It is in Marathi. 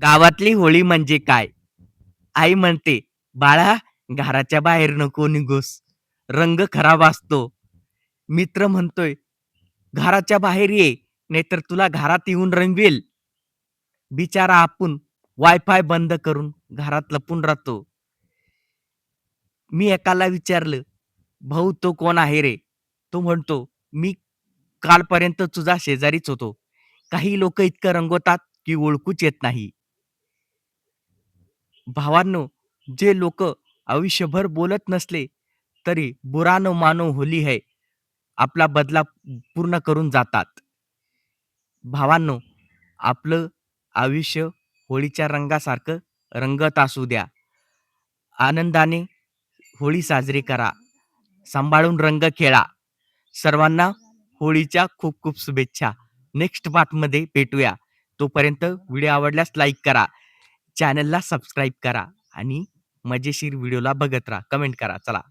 गावातली होळी म्हणजे काय? आई म्हणते, "बाळा, घराच्या बाहेर नको निघूस. रंग खराब असतो." मित्र म्हणतोय, "घराच्या बाहेर ये, नाहीतर तुला घरात येऊन रंगवेल." बिचारा आपण वायफाय बंद करून घरात लपून राहतो. मी एकाला विचारलं, "भाऊ तो कोण आहे रे?" तो म्हणतो, "मी कालपर्यंत तुझा शेजारीच होतो." काही लोकं इतकं रंगवतात, की ओळखूच येत नाही. भावांनो, जे लोक आयुष्यभर बोलत नसले तरी बुरा न मानो होली है आपला बदला पूर्ण करून जातात. भावांनो, आपलं आयुष्य होळीच्या रंगासारखं रंगत असू द्या. आनंदाने होळी साजरी करा. सांभाळून रंग खेळा. सर्वांना होळीच्या खूप खूप शुभेच्छा. नेक्स्ट पार्टमध्ये भेटूया. तोपर्यंत व्हिडिओ आवडल्यास लाईक करा. चॅनलला सबस्क्राईब करा आणि मजेशीर व्हिडिओला बघत राहा. कमेंट करा. चला.